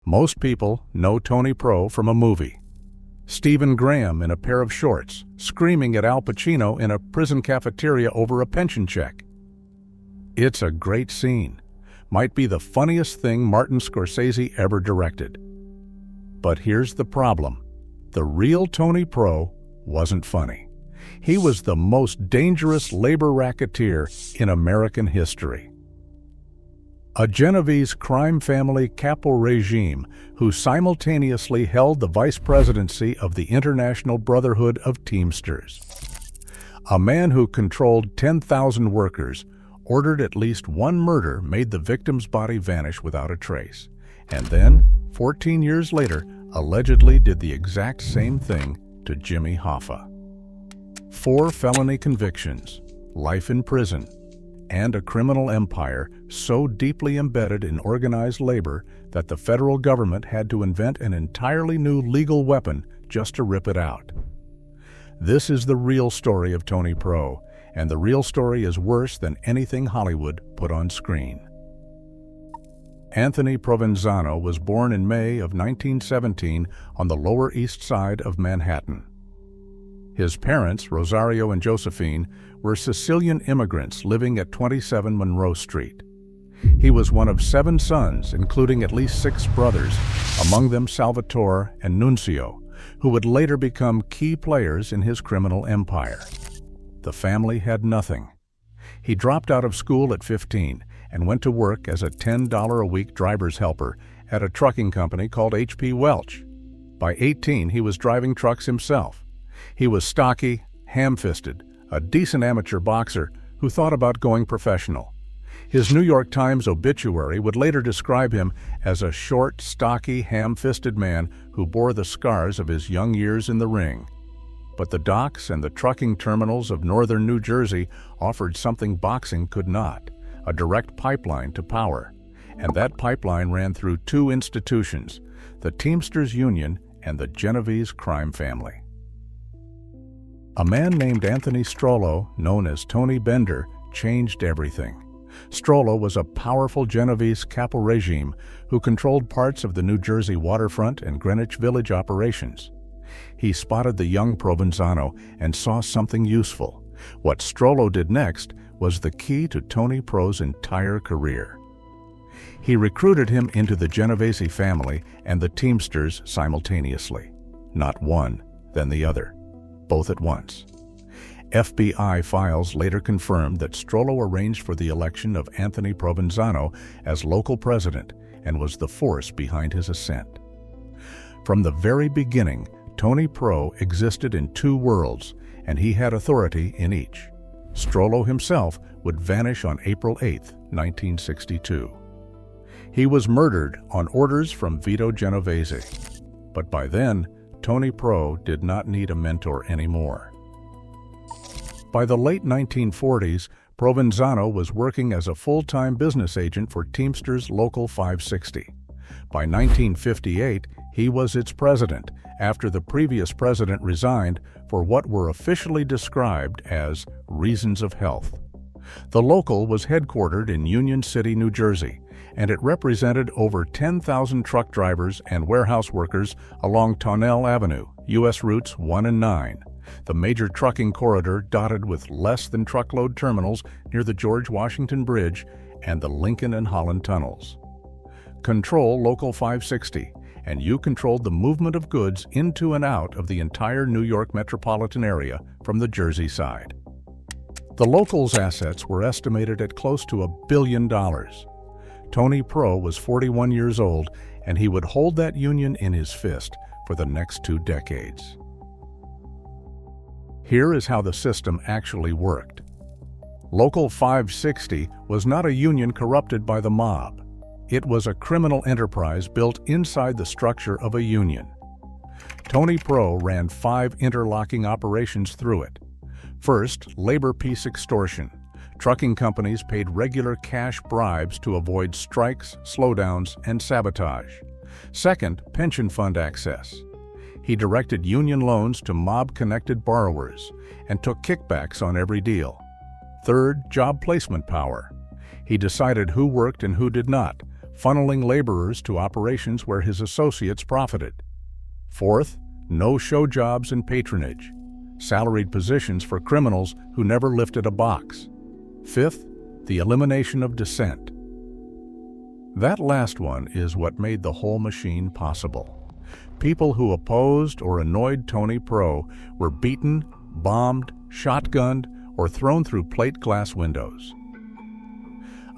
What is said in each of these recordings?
Most people know Tony Pro from a movie. Stephen Graham in a pair of shorts, screaming at Al Pacino in a prison cafeteria over a pension check. It's a great scene. Might be the funniest thing Martin Scorsese ever directed. But here's the problem. The real Tony Pro wasn't funny. He was the most dangerous labor racketeer in American history. A Genovese crime family caporegime who simultaneously held the vice presidency of the International Brotherhood of Teamsters. A man who controlled 10,000 workers, ordered at least one murder, made the victim's body vanish without a trace, and then, 14 years later, allegedly did the exact same thing to Jimmy Hoffa. 4 felony convictions, life in prison, and a criminal empire so deeply embedded in organized labor that the federal government had to invent an entirely new legal weapon just to rip it out. This is the real story of Tony Pro, and the real story is worse than anything Hollywood put on screen. Anthony Provenzano was born in May of 1917 on the Lower East Side of Manhattan. His parents, Rosario and Josephine, were Sicilian immigrants living at 27 Monroe Street. He was one of 7 sons, including at least 6 brothers, among them Salvatore and Nunzio, who would later become key players in his criminal empire. The family had nothing. He dropped out of school at 15 and went to work as a $10 a week driver's helper at a trucking company called H.P. Welch. By 18, he was driving trucks himself. He was stocky, ham-fisted, a decent amateur boxer who thought about going professional. His New York Times obituary would later describe him as a short, stocky, ham-fisted man who bore the scars of his young years in the ring. But the docks and the trucking terminals of northern New Jersey offered something boxing could not, a direct pipeline to power. And that pipeline ran through 2 institutions, the Teamsters Union and the Genovese crime family. A man named Anthony Strollo, known as Tony Bender, changed everything. Strollo was a powerful Genovese caporegime who controlled parts of the New Jersey waterfront and Greenwich Village operations. He spotted the young Provenzano and saw something useful. What Strollo did next was the key to Tony Pro's entire career. He recruited him into the Genovese family and the Teamsters simultaneously. Not one, then the other. Both at once. FBI files later confirmed that Strollo arranged for the election of Anthony Provenzano as local president and was the force behind his ascent. From the very beginning, Tony Pro existed in 2 worlds, and he had authority in each. Strollo himself would vanish on April 8, 1962. He was murdered on orders from Vito Genovese. But by then, Tony Pro did not need a mentor anymore. By the late 1940s, Provenzano was working as a full-time business agent for Teamsters Local 560. By 1958, he was its president, after the previous president resigned for what were officially described as reasons of health. The local was headquartered in Union City, New Jersey, and it represented over 10,000 truck drivers and warehouse workers along Tonnelle Avenue, U.S. routes 1 and 9, the major trucking corridor dotted with less-than-truckload terminals near the George Washington Bridge and the Lincoln and Holland tunnels. Control Local 560, and you controlled the movement of goods into and out of the entire New York metropolitan area from the Jersey side. The local's assets were estimated at close to $1 billion. Tony Pro was 41 years old, and he would hold that union in his fist for the next 2 decades. Here is how the system actually worked. Local 560 was not a union corrupted by the mob. It was a criminal enterprise built inside the structure of a union. Tony Pro ran 5 interlocking operations through it. First, labor peace extortion. Trucking companies paid regular cash bribes to avoid strikes, slowdowns, and sabotage. Second, pension fund access. He directed union loans to mob-connected borrowers and took kickbacks on every deal. Third, job placement power. He decided who worked and who did not, funneling laborers to operations where his associates profited. Fourth, no show jobs and patronage, salaried positions for criminals who never lifted a box. Fifth, the elimination of dissent. That last one is what made the whole machine possible. People who opposed or annoyed Tony Pro were beaten, bombed, shotgunned, or thrown through plate glass windows.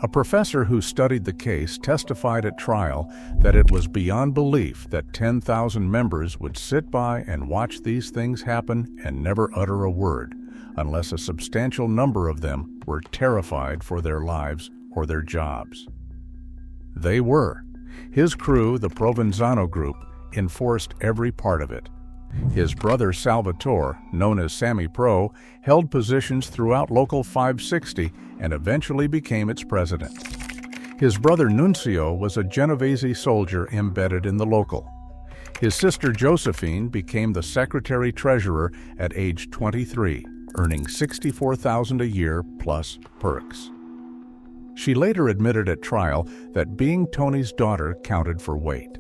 A professor who studied the case testified at trial that it was beyond belief that 10,000 members would sit by and watch these things happen and never utter a word, unless a substantial number of them were terrified for their lives or their jobs. They were. His crew, the Provenzano group, enforced every part of it. His brother Salvatore, known as Sammy Pro, held positions throughout Local 560 and eventually became its president. His brother Nunzio was a Genovese soldier embedded in the local. His sister Josephine became the secretary-treasurer at age 23, earning $64,000 a year plus perks. She later admitted at trial that being Tony's daughter counted for weight.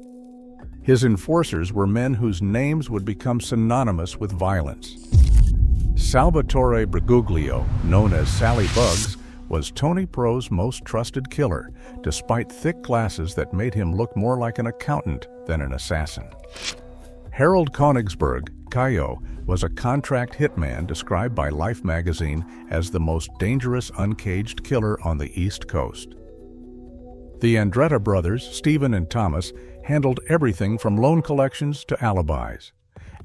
His enforcers were men whose names would become synonymous with violence. Salvatore Briguglio, known as Sally Bugs, was Tony Pro's most trusted killer, despite thick glasses that made him look more like an accountant than an assassin. Harold Königsberg, Caio, was a contract hitman described by Life magazine as the most dangerous uncaged killer on the East Coast. The Andretta brothers, Stephen and Thomas, handled everything from loan collections to alibis.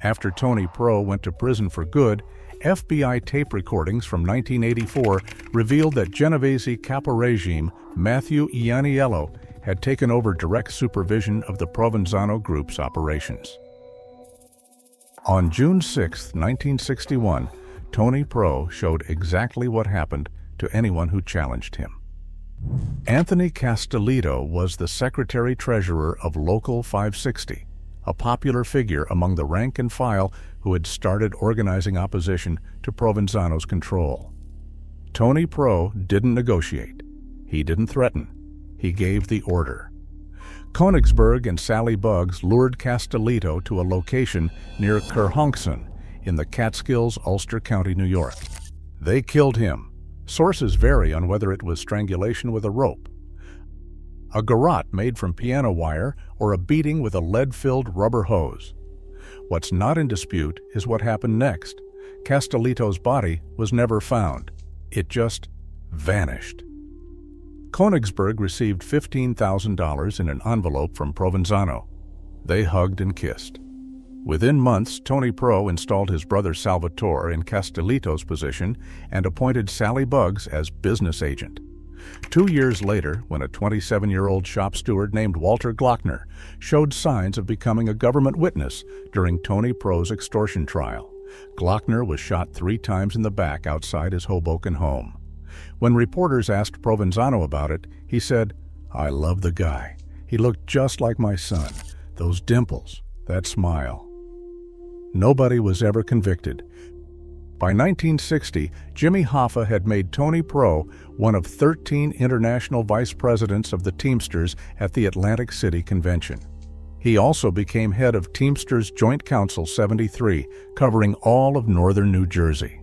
After Tony Pro went to prison for good, FBI tape recordings from 1984 revealed that Genovese caporegime Matthew Ianiello had taken over direct supervision of the Provenzano group's operations. On June 6, 1961, Tony Pro showed exactly what happened to anyone who challenged him. Anthony Castellito was the secretary-treasurer of Local 560, a popular figure among the rank and file who had started organizing opposition to Provenzano's control. Tony Pro didn't negotiate. He didn't threaten. He gave the order. Königsberg and Sally Bugs lured Castellito to a location near Kerhonkson in the Catskills, Ulster County, New York. They killed him. Sources vary on whether it was strangulation with a rope, a garrote made from piano wire, or a beating with a lead-filled rubber hose. What's not in dispute is what happened next. Castellito's body was never found. It just vanished. Königsberg received $15,000 in an envelope from Provenzano. They hugged and kissed. Within months, Tony Pro installed his brother Salvatore in Castellito's position and appointed Sally Bugs as business agent. 2 years later, when a 27-year-old shop steward named Walter Glockner showed signs of becoming a government witness during Tony Pro's extortion trial, Glockner was shot 3 times in the back outside his Hoboken home. When reporters asked Provenzano about it, he said, "I love the guy. He looked just like my son. Those dimples, that smile." Nobody was ever convicted. By 1960, Jimmy Hoffa had made Tony Pro one of 13 international vice presidents of the Teamsters at the Atlantic City Convention. He also became head of Teamsters Joint Council 73, covering all of northern New Jersey.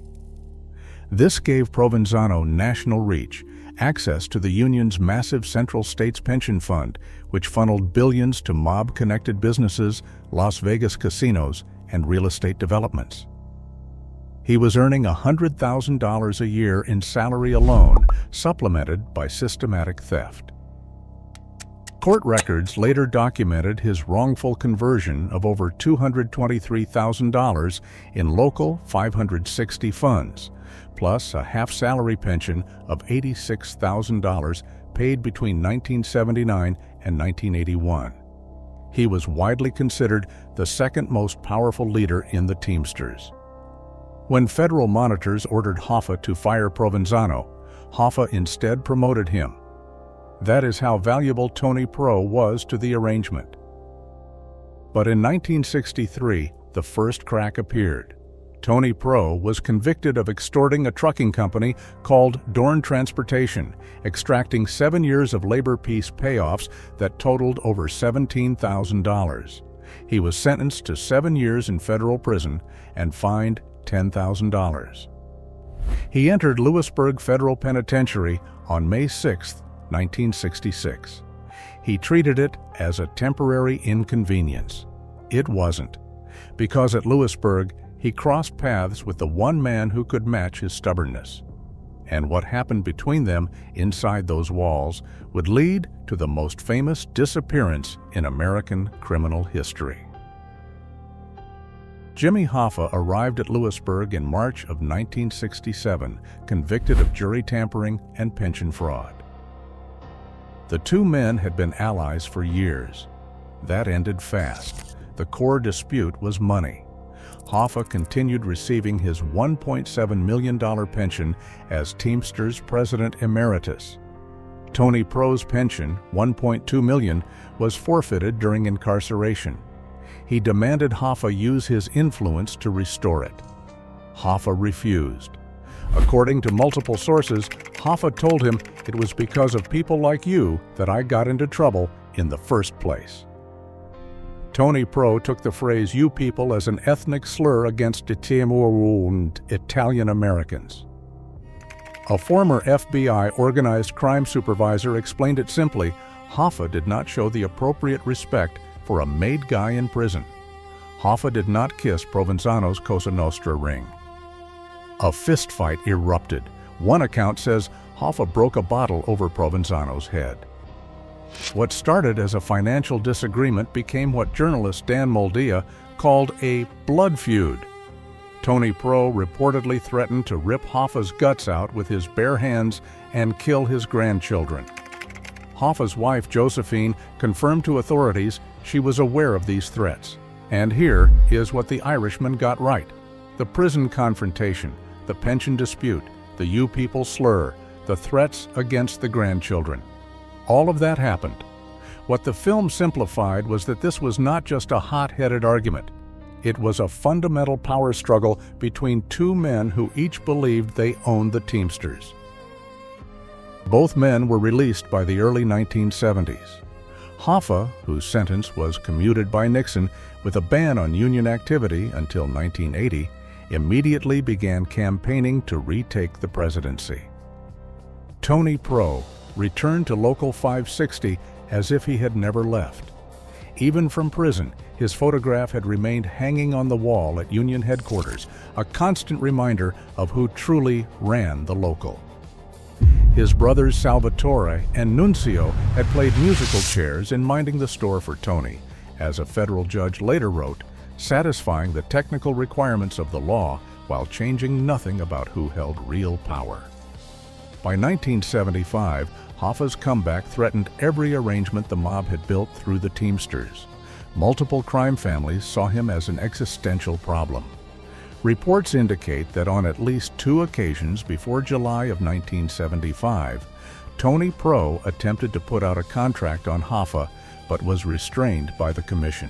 This gave Provenzano national reach, access to the union's massive Central States Pension Fund, which funneled billions to mob-connected businesses, Las Vegas casinos, and real estate developments. He was earning $100,000 a year in salary alone, supplemented by systematic theft. Court records later documented his wrongful conversion of over $223,000 in local 560 funds, plus a half-salary pension of $86,000 paid between 1979 and 1981. He was widely considered the second most powerful leader in the Teamsters. When federal monitors ordered Hoffa to fire Provenzano, Hoffa instead promoted him. That is how valuable Tony Pro was to the arrangement. But in 1963, the first crack appeared. Tony Pro was convicted of extorting a trucking company called Dorn Transportation, extracting 7 years of labor peace payoffs that totaled over $17,000. He was sentenced to 7 years in federal prison and fined $10,000. He entered Lewisburg Federal Penitentiary on May 6, 1966. He treated it as a temporary inconvenience. It wasn't, because at Lewisburg, he crossed paths with the one man who could match his stubbornness. And what happened between them inside those walls would lead to the most famous disappearance in American criminal history. Jimmy Hoffa arrived at Lewisburg in March of 1967, convicted of jury tampering and pension fraud. The two men had been allies for years. That ended fast. The core dispute was money. Hoffa continued receiving his $1.7 million pension as Teamsters President Emeritus. Tony Pro's pension, $1.2 million, was forfeited during incarceration. He demanded Hoffa use his influence to restore it. Hoffa refused. According to multiple sources, Hoffa told him, "It was because of people like you that I got into trouble in the first place." Tony Pro took the phrase "you people" as an ethnic slur against Italian Americans. A former FBI organized crime supervisor explained it simply: Hoffa did not show the appropriate respect for a made guy in prison. Hoffa did not kiss Provenzano's Cosa Nostra ring. A fistfight erupted. One account says Hoffa broke a bottle over Provenzano's head. What started as a financial disagreement became what journalist Dan Moldia called a blood feud. Tony Pro reportedly threatened to rip Hoffa's guts out with his bare hands and kill his grandchildren. Hoffa's wife, Josephine, confirmed to authorities she was aware of these threats. And here is what the Irishman got right: the prison confrontation, the pension dispute, the "you people" slur, the threats against the grandchildren. All of that happened. What the film simplified was that this was not just a hot-headed argument. It was a fundamental power struggle between two men who each believed they owned the Teamsters. Both men were released by the early 1970s. Hoffa, whose sentence was commuted by Nixon with a ban on union activity until 1980, immediately began campaigning to retake the presidency. Tony Pro returned to Local 560 as if he had never left. Even from prison, his photograph had remained hanging on the wall at Union headquarters, a constant reminder of who truly ran the Local. His brothers Salvatore and Nunzio had played musical chairs in minding the store for Tony, as a federal judge later wrote, satisfying the technical requirements of the law while changing nothing about who held real power. By 1975, Hoffa's comeback threatened every arrangement the mob had built through the Teamsters. Multiple crime families saw him as an existential problem. Reports indicate that on at least 2 occasions before July of 1975, Tony Pro attempted to put out a contract on Hoffa, but was restrained by the commission.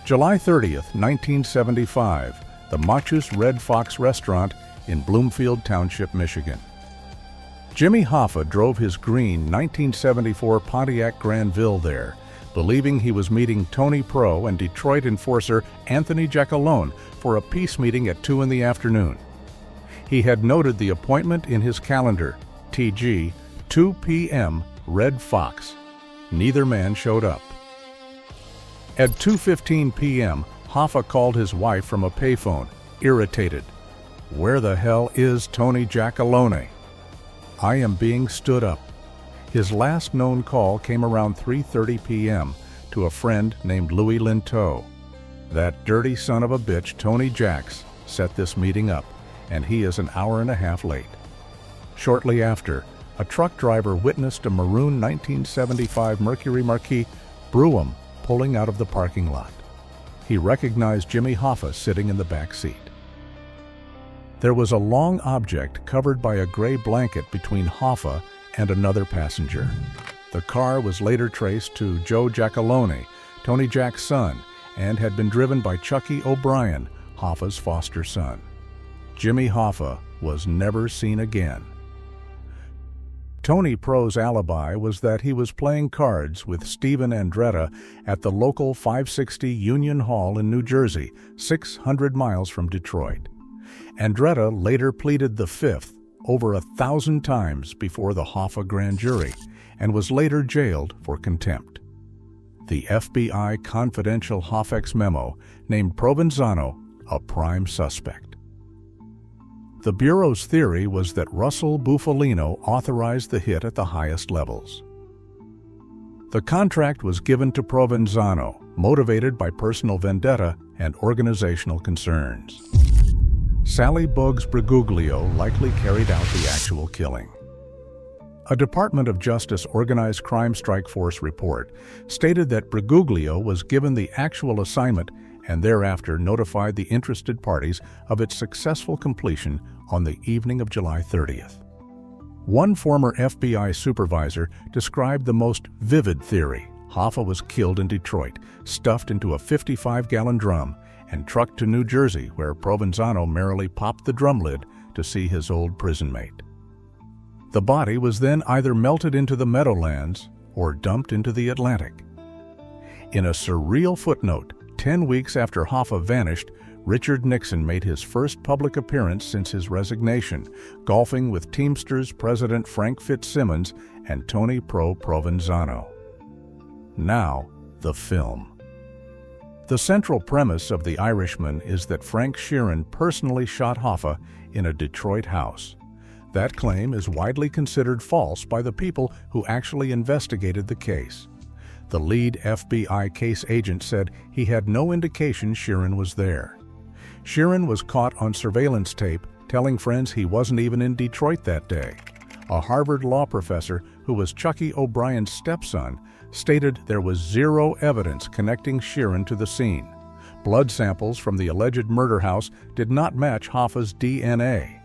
July 30th, 1975, the Machus Red Fox restaurant in Bloomfield Township, Michigan. Jimmy Hoffa drove his green 1974 Pontiac Granville there, believing he was meeting Tony Pro and Detroit enforcer Anthony Giacalone for a peace meeting at 2 in the afternoon. He had noted the appointment in his calendar, TG, 2 p.m., Red Fox. Neither man showed up. At 2:15 p.m., Hoffa called his wife from a payphone, irritated. "Where the hell is Tony Giacalone? I am being stood up." His last known call came around 3:30 p.m. to a friend named Louis Linteau. That dirty son of a bitch, Tony Jacks, set this meeting up, and he is an hour and a half late. Shortly after, a truck driver witnessed a maroon 1975 Mercury Marquis Brougham pulling out of the parking lot. He recognized Jimmy Hoffa sitting in the back seat. There was a long object covered by a gray blanket between Hoffa and another passenger. The car was later traced to Joe Giacalone, Tony Jack's son, and had been driven by Chucky O'Brien, Hoffa's foster son. Jimmy Hoffa was never seen again. Tony Pro's alibi was that he was playing cards with Steven Andretta at the local 560 Union Hall in New Jersey, 600 miles from Detroit. Andretta later pleaded the fifth over 1,000 times before the Hoffa grand jury and was later jailed for contempt. The FBI confidential Hoffex memo named Provenzano a prime suspect. The Bureau's theory was that Russell Bufalino authorized the hit at the highest levels. The contract was given to Provenzano, motivated by personal vendetta and organizational concerns. Sally Bugs Briguglio likely carried out the actual killing. A Department of Justice Organized Crime Strike Force report stated that Briguglio was given the actual assignment and thereafter notified the interested parties of its successful completion on the evening of July 30th. One former FBI supervisor described the most vivid theory. Hoffa was killed in Detroit, stuffed into a 55-gallon drum, and trucked to New Jersey, where Provenzano merrily popped the drum lid to see his old prison mate. The body was then either melted into the Meadowlands or dumped into the Atlantic. In a surreal footnote, 10 weeks after Hoffa vanished, Richard Nixon made his first public appearance since his resignation, golfing with Teamsters President Frank Fitzsimmons and Tony Pro Provenzano. Now, the film. The central premise of The Irishman is that Frank Sheeran personally shot Hoffa in a Detroit house. That claim is widely considered false by the people who actually investigated the case. The lead FBI case agent said he had no indication Sheeran was there. Sheeran was caught on surveillance tape telling friends he wasn't even in Detroit that day. A Harvard law professor who was Chucky O'Brien's stepson stated there was zero evidence connecting Sheeran to the scene. Blood samples from the alleged murder house did not match Hoffa's DNA.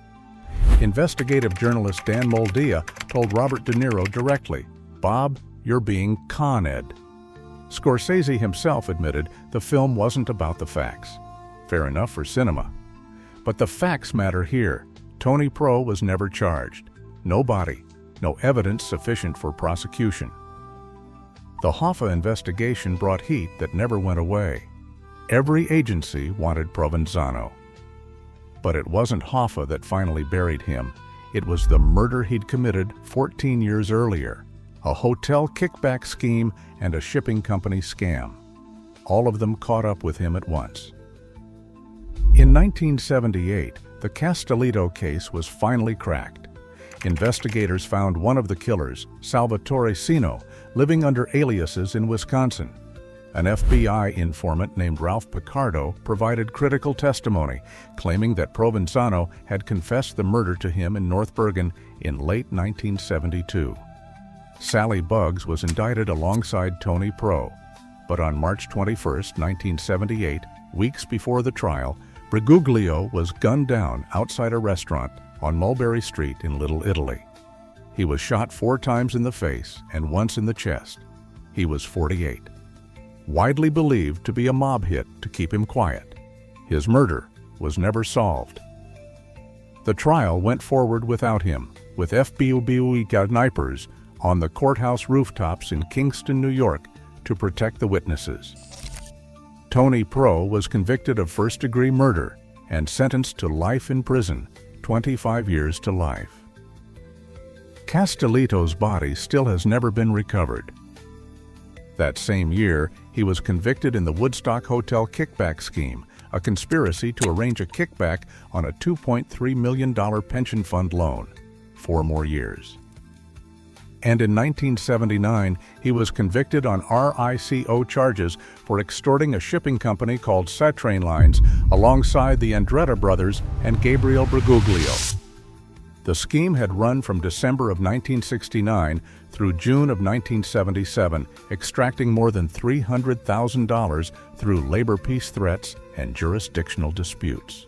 Investigative journalist Dan Moldia told Robert De Niro directly, "Bob, you're being con-ed." Scorsese himself admitted the film wasn't about the facts. Fair enough for cinema. But the facts matter here. Tony Pro was never charged. No body, no evidence sufficient for prosecution. The Hoffa investigation brought heat that never went away. Every agency wanted Provenzano. But it wasn't Hoffa that finally buried him. It was the murder he'd committed 14 years earlier. A hotel kickback scheme and a shipping company scam. All of them caught up with him at once. In 1978, the Castellito case was finally cracked. Investigators found one of the killers, Salvatore Sino, living under aliases in Wisconsin. An FBI informant named Ralph Picardo provided critical testimony, claiming that Provenzano had confessed the murder to him in North Bergen in late 1972. Sally Bugs was indicted alongside Tony Pro, but on March 21, 1978, weeks before the trial, Briguglio was gunned down outside a restaurant on Mulberry Street in Little Italy. He was shot 4 times in the face and once in the chest. He was 48. Widely believed to be a mob hit to keep him quiet. His murder was never solved. The trial went forward without him, with FBI snipers on the courthouse rooftops in Kingston, New York, to protect the witnesses. Tony Pro was convicted of first-degree murder and sentenced to life in prison, 25 years to life. Castellito's body still has never been recovered. That same year, he was convicted in the Woodstock Hotel kickback scheme, a conspiracy to arrange a kickback on a $2.3 million pension fund loan. 4 more years. And in 1979, he was convicted on RICO charges for extorting a shipping company called Satrain Lines alongside the Andretta brothers and Gabriel Briguglio. The scheme had run from December of 1969 through June of 1977, extracting more than $300,000 through labor peace threats and jurisdictional disputes.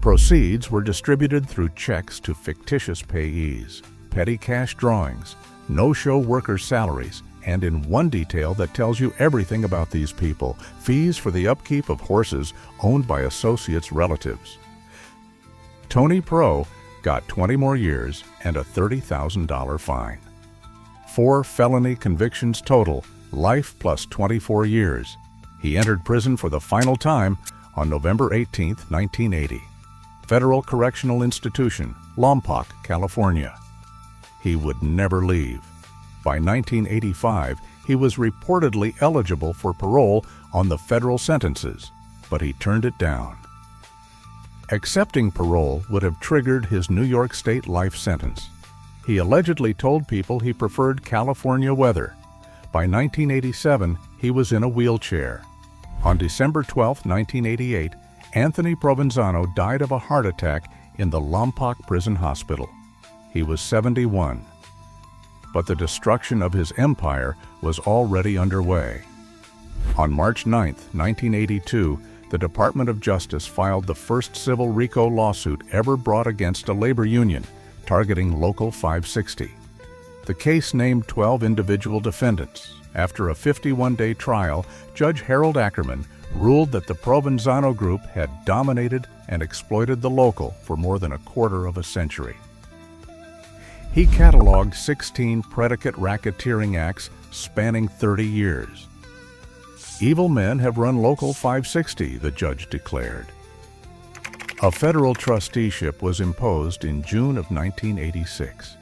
Proceeds were distributed through checks to fictitious payees, petty cash drawings, no-show workers' salaries, and in one detail that tells you everything about these people: fees for the upkeep of horses owned by associates' relatives. Tony Pro got 20 more years and a $30,000 fine. 4 felony convictions total, life plus 24 years. He entered prison for the final time on November 18, 1980. Federal Correctional Institution, Lompoc, California. He would never leave. By 1985, he was reportedly eligible for parole on the federal sentences, but he turned it down. Accepting parole would have triggered his New York State life sentence. He allegedly told people he preferred California weather. By 1987, he was in a wheelchair. On December 12, 1988, Anthony Provenzano died of a heart attack in the Lompoc Prison Hospital. He was 71. But the destruction of his empire was already underway. On March 9, 1982, the Department of Justice filed the first civil RICO lawsuit ever brought against a labor union, targeting Local 560. The case named 12 individual defendants. After a 51-day trial, Judge Harold Ackerman ruled that the Provenzano Group had dominated and exploited the local for more than a quarter of a century. He cataloged 16 predicate racketeering acts spanning 30 years. Evil men have run Local 560, the judge declared. A federal trusteeship was imposed in June of 1986.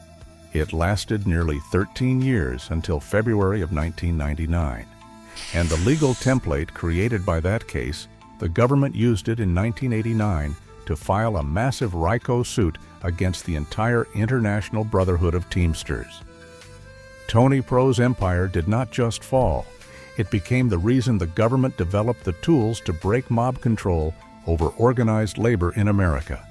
It lasted nearly 13 years until February of 1999. And the legal template created by that case, the government used it in 1989 to file a massive RICO suit against the entire International Brotherhood of Teamsters. Tony Pro's empire did not just fall. It became the reason the government developed the tools to break mob control over organized labor in America.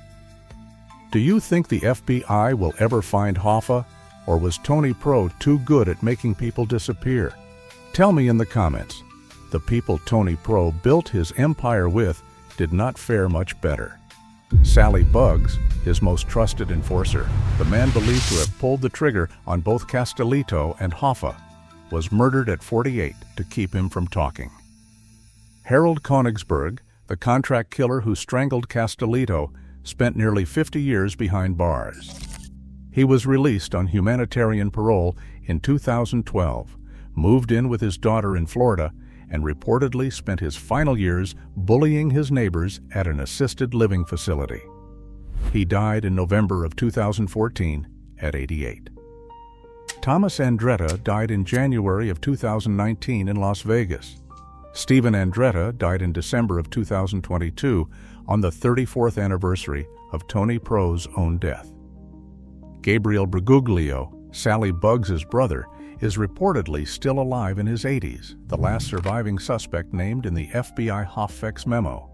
Do you think the FBI will ever find Hoffa, or was Tony Pro too good at making people disappear? Tell me in the comments. The people Tony Pro built his empire with did not fare much better. Sally Bugs, his most trusted enforcer, the man believed to have pulled the trigger on both Castellito and Hoffa, was murdered at 48 to keep him from talking. Harold Konigsberg, the contract killer who strangled Castellito, spent nearly 50 years behind bars. He was released on humanitarian parole in 2012, moved in with his daughter in Florida, and reportedly spent his final years bullying his neighbors at an assisted living facility. He died in November of 2014 at 88. Thomas Andretta died in January of 2019 in Las Vegas. Stephen Andretta died in December of 2022 on the 34th anniversary of Tony Pro's own death. Gabriel Bergoglio, Sally Bugs' brother, is reportedly still alive in his 80s, the last surviving suspect named in the FBI Hoffex memo.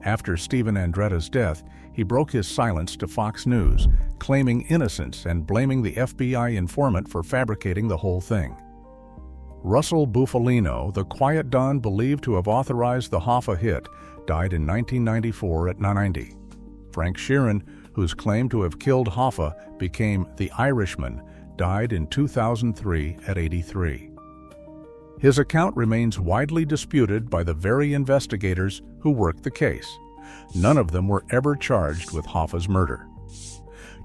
After Stephen Andretta's death, he broke his silence to Fox News, claiming innocence and blaming the FBI informant for fabricating the whole thing. Russell Bufalino, the quiet don believed to have authorized the Hoffa hit, died in 1994 at 90. Frank Sheeran, whose claim to have killed Hoffa became the Irishman, died in 2003 at 83. His account remains widely disputed by the very investigators who worked the case. None of them were ever charged with Hoffa's murder.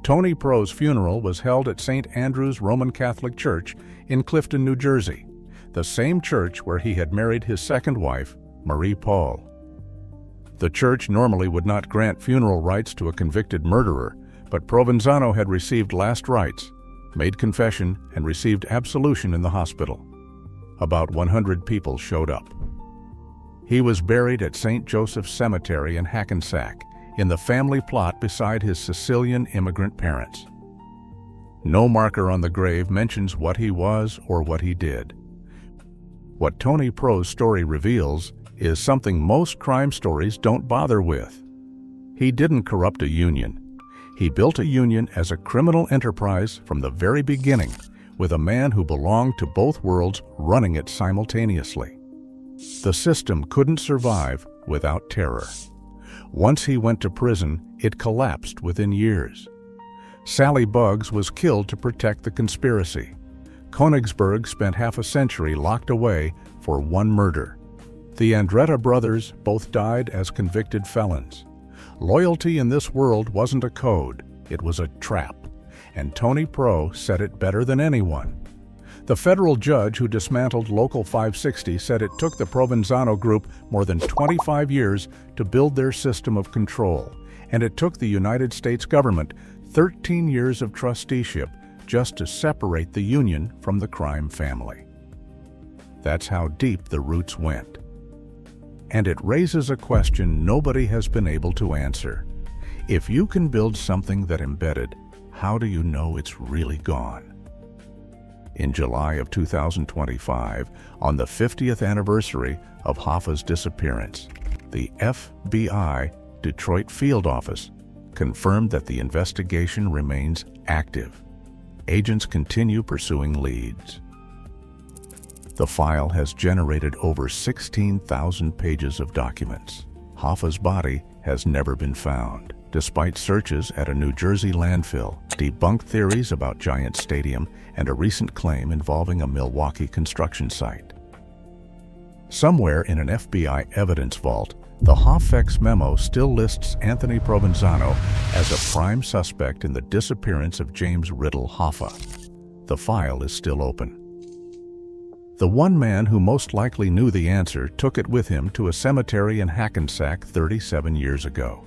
Tony Pro's funeral was held at St. Andrew's Roman Catholic Church in Clifton, New Jersey, the same church where he had married his second wife, Marie Paul. The church normally would not grant funeral rites to a convicted murderer, but Provenzano had received last rites, made confession, and received absolution in the hospital. About 100 people showed up. He was buried at St. Joseph's Cemetery in Hackensack, in the family plot beside his Sicilian immigrant parents. No marker on the grave mentions what he was or what he did. What Tony Pro's story reveals is something most crime stories don't bother with. He didn't corrupt a union. He built a union as a criminal enterprise from the very beginning, with a man who belonged to both worlds running it simultaneously. The system couldn't survive without terror. Once he went to prison, it collapsed within years. Sally Bugs was killed to protect the conspiracy. Königsberg spent half a century locked away for one murder. The Andretta brothers both died as convicted felons. Loyalty in this world wasn't a code, it was a trap, and Tony Pro said it better than anyone. The federal judge who dismantled Local 560 said it took the Provenzano group more than 25 years to build their system of control, and it took the United States government 13 years of trusteeship just to separate the union from the crime family. That's how deep the roots went. And it raises a question nobody has been able to answer. If you can build something that embedded, how do you know it's really gone? In July of 2025, on the 50th anniversary of Hoffa's disappearance, the FBI Detroit Field Office confirmed that the investigation remains active. Agents continue pursuing leads. The file has generated over 16,000 pages of documents. Hoffa's body has never been found, despite searches at a New Jersey landfill, debunked theories about Giant Stadium, and a recent claim involving a Milwaukee construction site. Somewhere in an FBI evidence vault, the Hoffex memo still lists Anthony Provenzano as a prime suspect in the disappearance of James Riddle Hoffa. The file is still open. The one man who most likely knew the answer took it with him to a cemetery in Hackensack 37 years ago.